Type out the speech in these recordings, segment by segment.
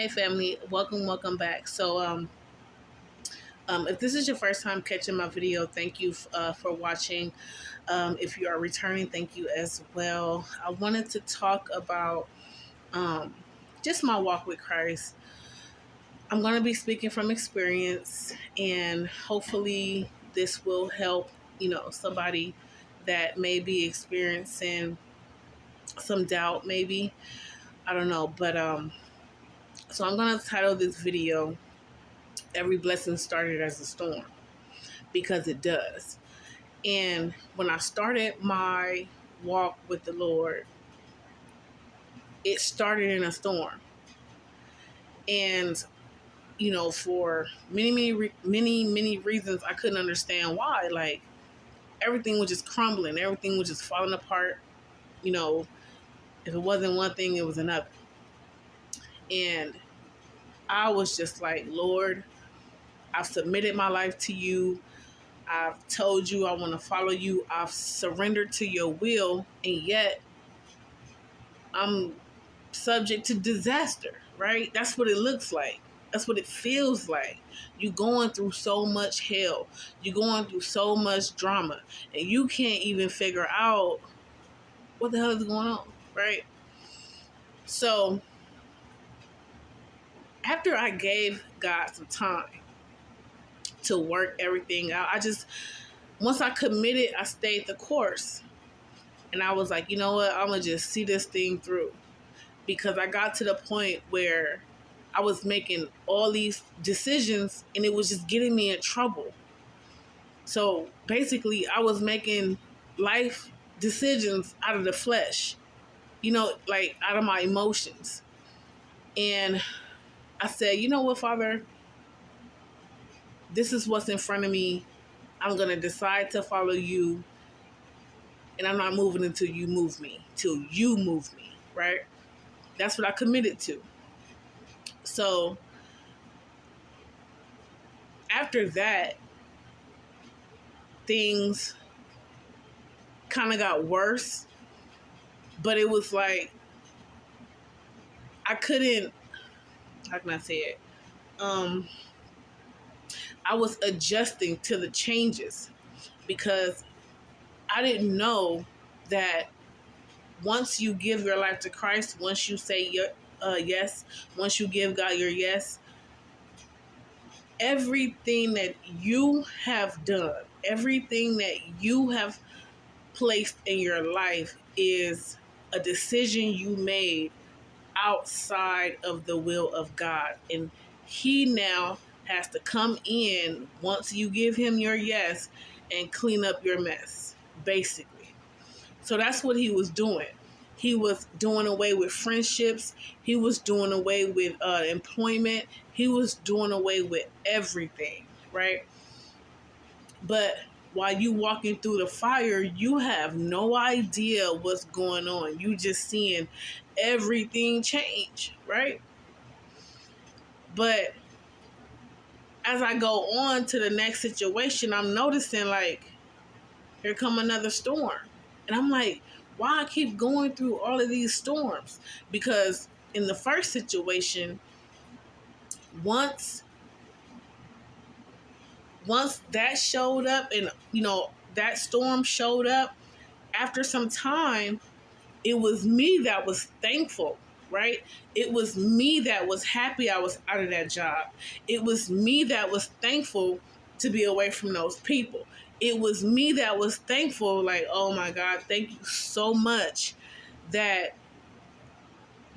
Hey family, welcome back. If this is your first time catching my video, thank you for watching. If you are returning, thank you as well. I wanted to talk about um, just my walk with Christ. I'm going to be speaking from experience, and hopefully this will help, somebody that may be experiencing some doubt, maybe. I don't know, but so I'm going to title this video, Every Blessing Started as a Storm, because it does. And when I started my walk with the Lord, it started in a storm. And, for many reasons, I couldn't understand why. Like, everything was just crumbling, everything was just falling apart. If it wasn't one thing, it was another. And I was just like, Lord, I've submitted my life to you. I've told you I want to follow you. I've surrendered to your will, and yet I'm subject to disaster, right? That's what it looks like. That's what it feels like. You're going through so much hell. You're going through so much drama, and you can't even figure out what the hell is going on, right? So after I gave God some time to work everything out, once I committed, I stayed the course. And I was like, you know what? I'm going to just see this thing through. Because I got to the point where I was making all these decisions and it was just getting me in trouble. So basically, I was making life decisions out of the flesh, like out of my emotions. And I said, you know what, Father? This is what's in front of me. I'm going to decide to follow you. And I'm not moving until you move me, right? That's what I committed to. So after that, things kind of got worse, but it was like I couldn't, how can I say it? I was adjusting to the changes because I didn't know that once you give your life to Christ, once you say yes, once you give God your yes, everything that you have done, everything that you have placed in your life is a decision you made outside of the will of God. And he now has to come in once you give him your yes and clean up your mess, basically. So that's what he was doing. He was doing away with friendships. He was doing away with employment. He was doing away with everything, right? But while you walking through the fire, you have no idea what's going on. You just seeing everything change, right? But as I go on to the next situation, I'm noticing like, here come another storm. And I'm like, why I keep going through all of these storms? Because in the first situation, once that showed up and, that storm showed up, after some time, it was me that was thankful, right? It was me that was happy I was out of that job. It was me that was thankful to be away from those people. It was me that was thankful, like, oh my God, thank you so much that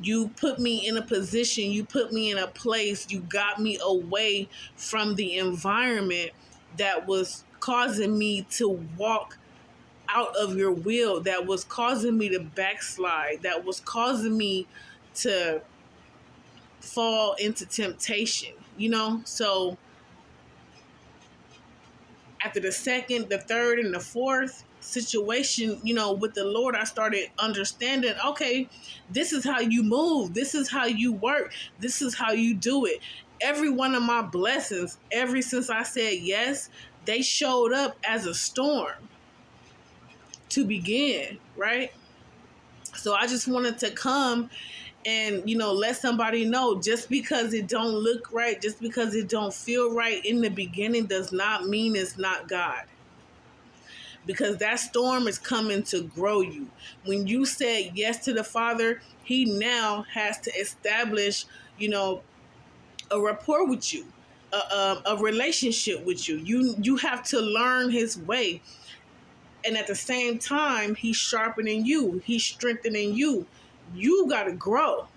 you put me in a position, you put me in a place, you got me away from the environment that was causing me to walk out of your will, that was causing me to backslide, that was causing me to fall into temptation, So after the second, the third, and the fourth situation, with the Lord, I started understanding, okay, this is how you move. This is how you work. This is how you do it. Every one of my blessings, ever since I said yes, they showed up as a storm to begin, right? So I just wanted to come And let somebody know, just because it don't look right, just because it don't feel right in the beginning, does not mean it's not God. Because that storm is coming to grow you. When you said yes to the Father, he now has to establish a rapport with you, a relationship with you. You have to learn his way. And at the same time, he's sharpening you, he's strengthening you. You got to grow.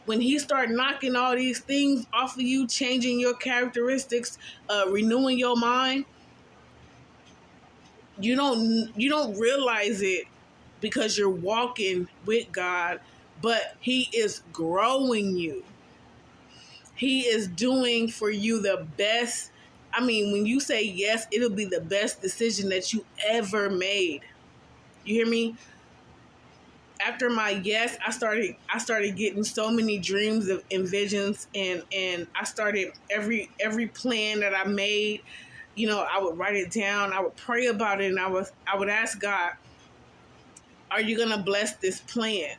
When he start knocking all these things off of you, changing your characteristics, renewing your mind, you don't realize it because you're walking with God, but he is growing you. He is doing for you the best. I mean, when you say yes, it'll be the best decision that you ever made. You hear me? After my yes, I started getting so many dreams and visions, and I started every plan that I made. I would write it down. I would pray about it, and I would ask God, "Are you gonna bless this plan?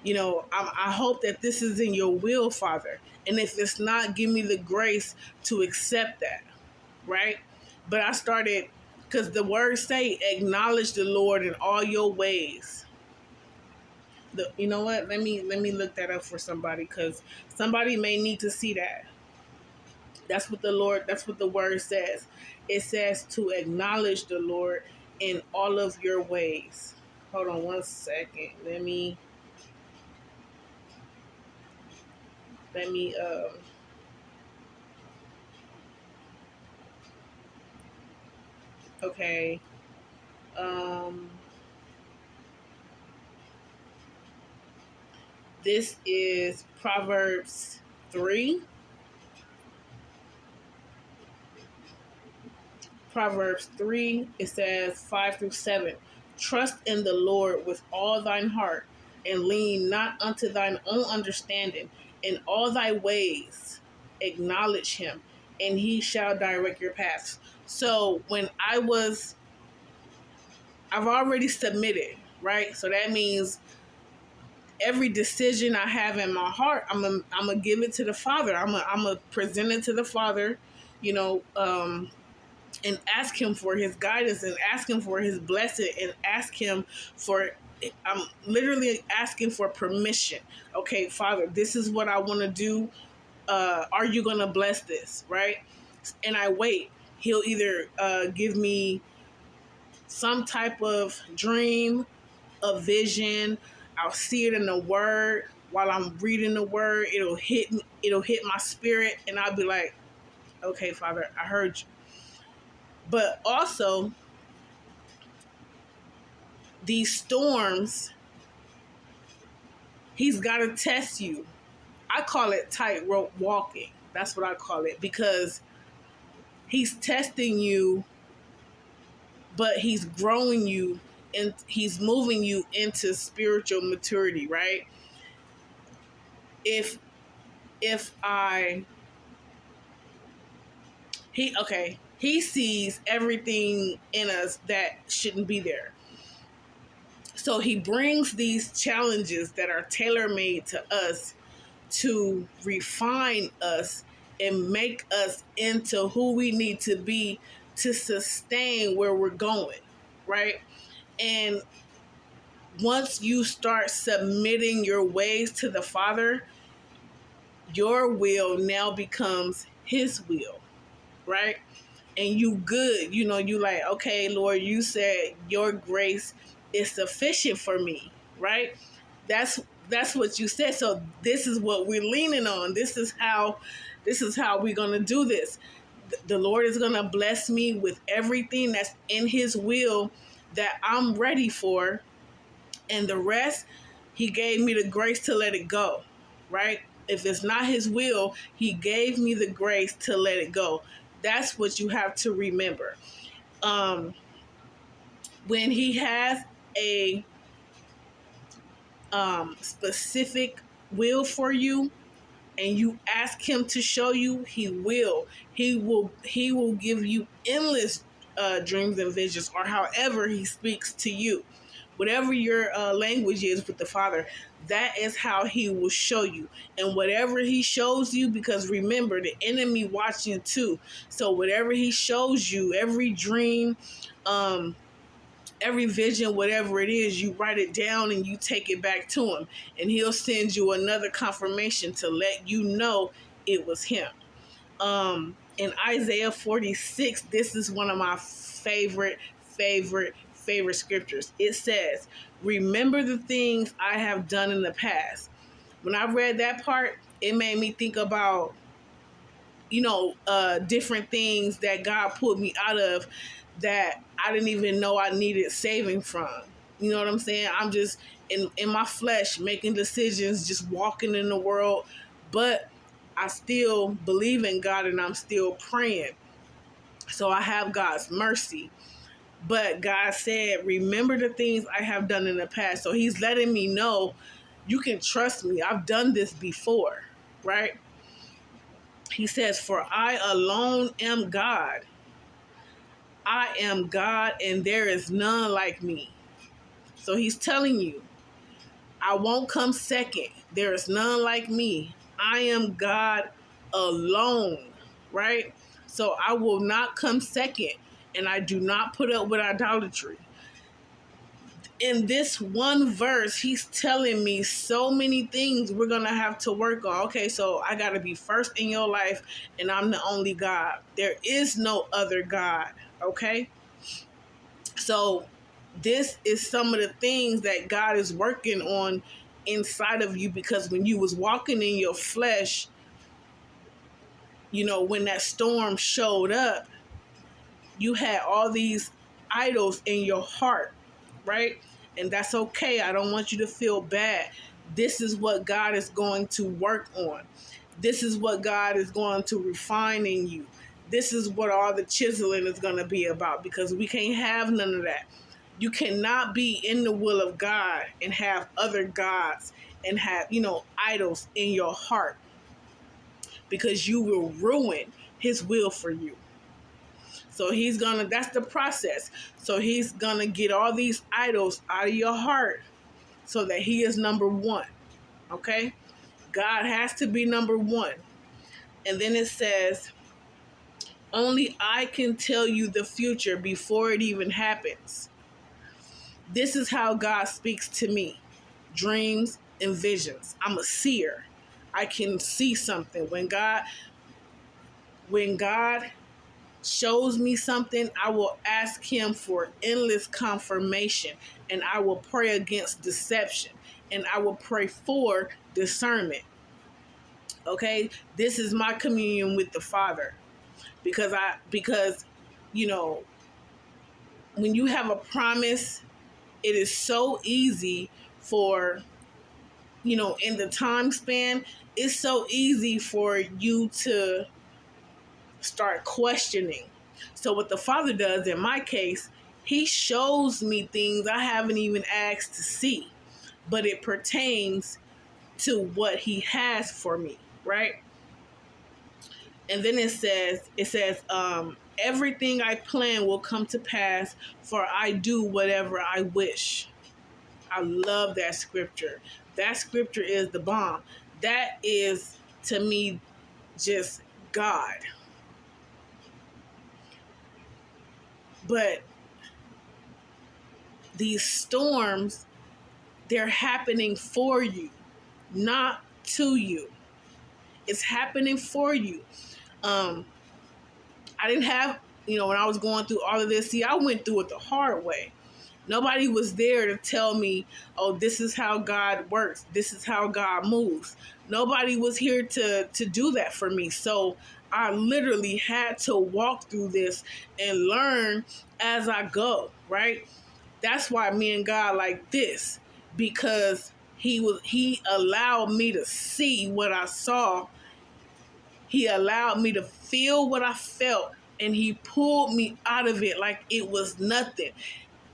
I hope that this is in your will, Father. And if it's not, give me the grace to accept that." Right? But I started, because the words say, acknowledge the Lord in all your ways. You know what? Let me look that up for somebody, because somebody may need to see that. That's what the word says. It says to acknowledge the Lord in all of your ways. Hold on one second. Let me okay. Um this is Proverbs 3. Proverbs 3, it says 5-7. Trust in the Lord with all thine heart, and lean not unto thine own understanding. In all thy ways acknowledge him, and he shall direct your paths. So when I've already submitted, right? So that means every decision I have in my heart, I'm gonna give it to the Father. I'm gonna present it to the Father, and ask him for his guidance, and ask him for his blessing, and ask him for, I'm literally asking for permission. Okay, Father, this is what I want to do. Are you going to bless this? Right? And I wait. He'll either give me some type of dream, a vision. I'll see it in the word. While I'm reading the word, it'll hit me, it'll hit my spirit, and I'll be like, okay, Father, I heard you. But also, these storms, he's got to test you. I call it tightrope walking. That's what I call it, because he's testing you, but he's growing you, and he's moving you into spiritual maturity, right? If I he sees everything in us that shouldn't be there. So he brings these challenges that are tailor-made to us to refine us and make us into who we need to be to sustain where we're going, right? And once you start submitting your ways to the Father, your will now becomes his will, right? And you good, you like, okay, Lord, you said your grace is sufficient for me, right? That's what you said. So this is what we're leaning on. This is how we're gonna do this. The Lord is gonna bless me with everything that's in his will that I'm ready for. And the rest, he gave me the grace to let it go, right? If it's not his will, he gave me the grace to let it go. That's what you have to remember. When he has a specific will for you, and you ask him to show you, he will. He will give you endless dreams and visions, or however he speaks to you. Whatever your language is with the Father, that is how he will show you. And whatever he shows you, because remember, the enemy watching too. So whatever he shows you, every dream, every vision, whatever it is, you write it down and you take it back to him. And he'll send you another confirmation to let you know it was him. In Isaiah 46, this is one of my favorite scriptures. It says, remember the things I have done in the past. When I read that part, it made me think about, different things that God pulled me out of that I didn't even know I needed saving from. You know what I'm saying? I'm just in my flesh making decisions, just walking in the world, but I still believe in God and I'm still praying. So I have God's mercy. But God said, remember the things I have done in the past. So he's letting me know, you can trust me. I've done this before, right? He says, for I alone am God. I am God and there is none like me. So he's telling you, I won't come second. There is none like me. I am God alone, right? So I will not come second, and I do not put up with idolatry. In this one verse, he's telling me so many things we're going to have to work on. Okay, so I got to be first in your life, and I'm the only God. There is no other God, okay? So this is some of the things that God is working on inside of you, because when you was walking in your flesh, when that storm showed up, you had all these idols in your heart, right? And that's okay. I don't want you to feel bad. This is what God is going to work on. This is what God is going to refine in you. This is what all the chiseling is going to be about, because we can't have none of that. You cannot be in the will of God and have other gods and have, idols in your heart, because you will ruin his will for you. So that's the process. So he's gonna get all these idols out of your heart so that he is number one. Okay? God has to be number one. And then it says, only I can tell you the future before it even happens. This is how God speaks to me. Dreams and visions. I'm a seer. I can see something. When God shows me something, I will ask him for endless confirmation, and I will pray against deception, and I will pray for discernment. Okay? This is my communion with the Father. Because when you have a promise, it is so easy for, in the time span, it's so easy for you to start questioning. So what the Father does in my case, he shows me things I haven't even asked to see, but it pertains to what he has for me, right? And then it says, everything I plan will come to pass, for I do whatever I wish. I love that scripture. That scripture is the bomb. That is, to me, just God. But these storms, they're happening for you, not to you. It's happening for you. I didn't have, when I was going through all of this, I went through it the hard way. Nobody was there to tell me, oh, this is how God works. This is how God moves. Nobody was here to do that for me. So I literally had to walk through this and learn as I go, right? That's why me and God like this, because he allowed me to see what I saw. He allowed me to feel what I felt, and he pulled me out of it like it was nothing.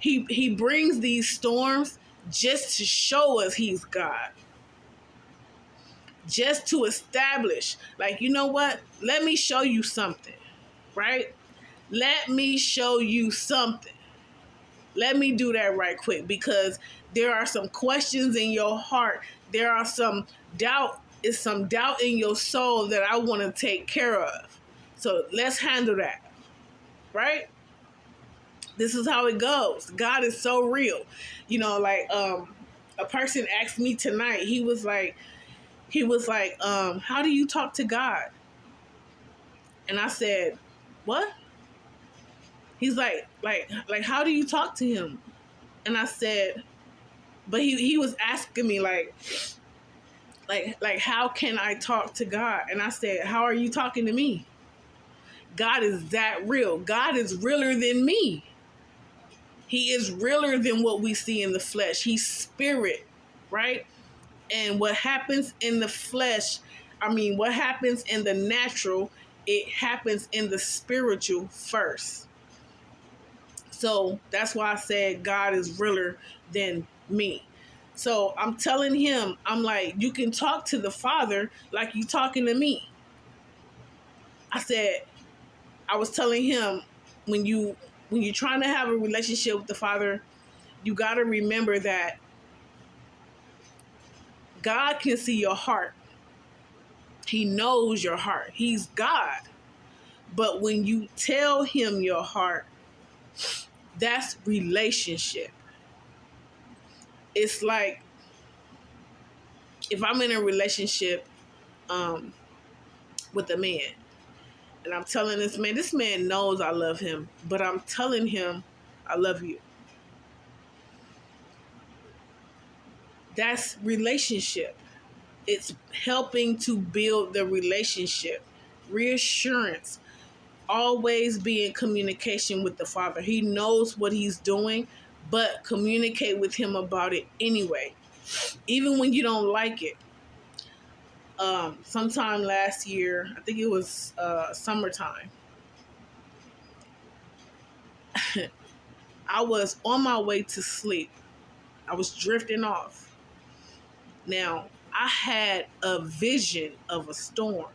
He brings these storms just to show us he's God. Just to establish, like, you know what? Let me show you something, right? Let me show you something. Let me do that right quick, because There are some questions in your heart. There are some doubt. Is some doubt in your soul that I want to take care of. So let's handle that, right? This is how it goes. God is so real. Like a person asked me tonight, he was like, how do you talk to God? And I said, what? He's like, how do you talk to him? And I said, but he was asking me like, how can I talk to God? And I said, how are you talking to me? God is that real. God is realer than me. He is realer than what we see in the flesh. He's spirit, right? And what happens in the flesh, what happens in the natural, it happens in the spiritual first. So that's why I said God is realer than me. So I'm telling him, I'm like, you can talk to the Father like you talking to me. I was telling him, when you're trying to have a relationship with the Father, you got to remember that God can see your heart. He knows your heart. He's God. But when you tell him your heart, that's relationship. It's like if I'm in a relationship with a man, and I'm telling this man knows I love him, but I'm telling him I love you. That's relationship. It's helping to build the relationship. Reassurance. Always be in communication with the Father. He knows what he's doing, but communicate with him about it anyway. Even when you don't like it. Sometime last year, I think it was summertime, I was on my way to sleep. I was drifting off. Now, I had a vision of a storm,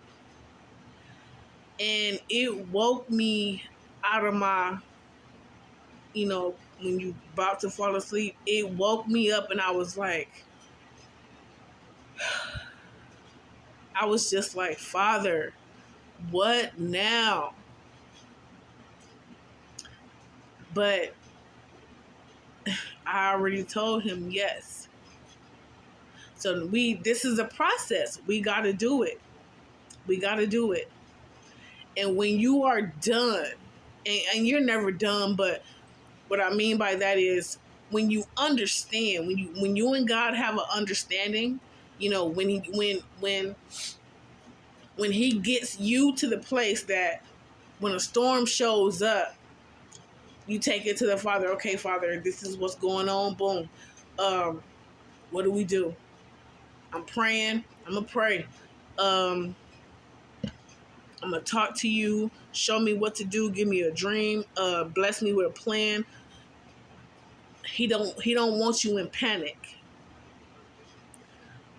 and it woke me out of my, when you about to fall asleep, it woke me up, and I was just like, Father, what now? But I already told him yes. So this is a process. We got to do it. We got to do it. And when you are done, and you're never done, but what I mean by that is when you understand, when you and God have an understanding, when he gets you to the place that when a storm shows up, you take it to the Father. Okay, Father, this is what's going on. Boom. What do we do? I'm praying. I'm gonna pray. I'm gonna talk to you. Show me what to do. Give me a dream. Bless me with a plan. He don't want you in panic.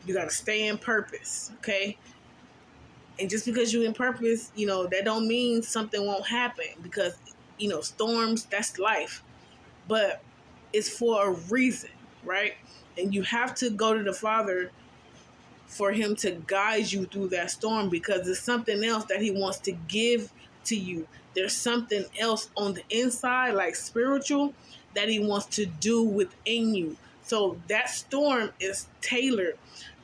You gotta stay in purpose, okay? And just because you're in purpose, that don't mean something won't happen, because storms, that's life. But it's for a reason, right? And you have to go to the Father for him to guide you through that storm, because there's something else that he wants to give to you. There's something else on the inside, like spiritual, that he wants to do within you. So that storm is tailored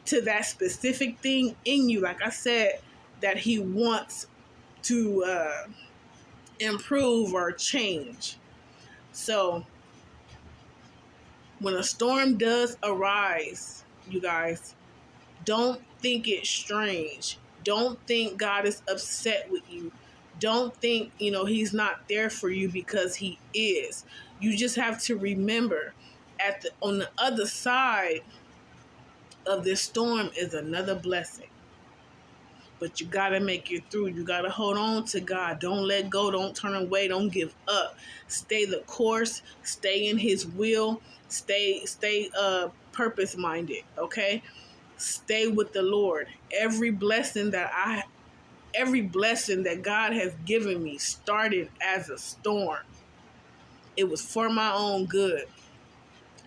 to that specific thing in you. Like I said, that he wants to improve or change. So when a storm does arise, you guys, don't think it's strange. Don't think God is upset with you. Don't think, he's not there for you, because he is. You just have to remember, on the other side of this storm is another blessing. But you got to make it through. You got to hold on to God. Don't let go. Don't turn away. Don't give up. Stay the course. Stay in his will. Stay purpose-minded, okay? Stay with the Lord. Every blessing that God has given me started as a storm. It was for my own good.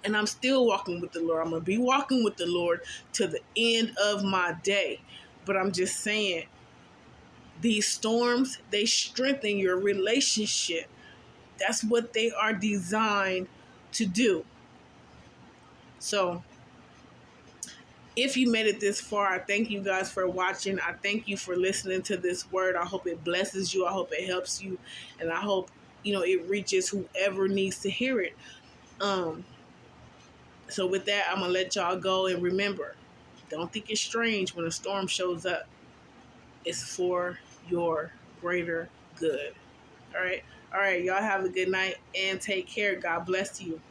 And I'm still walking with the Lord. I'm going to be walking with the Lord to the end of my day. But I'm just saying, these storms, they strengthen your relationship. That's what they are designed to do. So if you made it this far, I thank you guys for watching. I thank you for listening to this word. I hope it blesses you. I hope it helps you. And I hope, it reaches whoever needs to hear it. So with that, I'm going to let y'all go. And remember, don't think it's strange when a storm shows up. It's for your greater good. All right. All right. Y'all have a good night and take care. God bless you.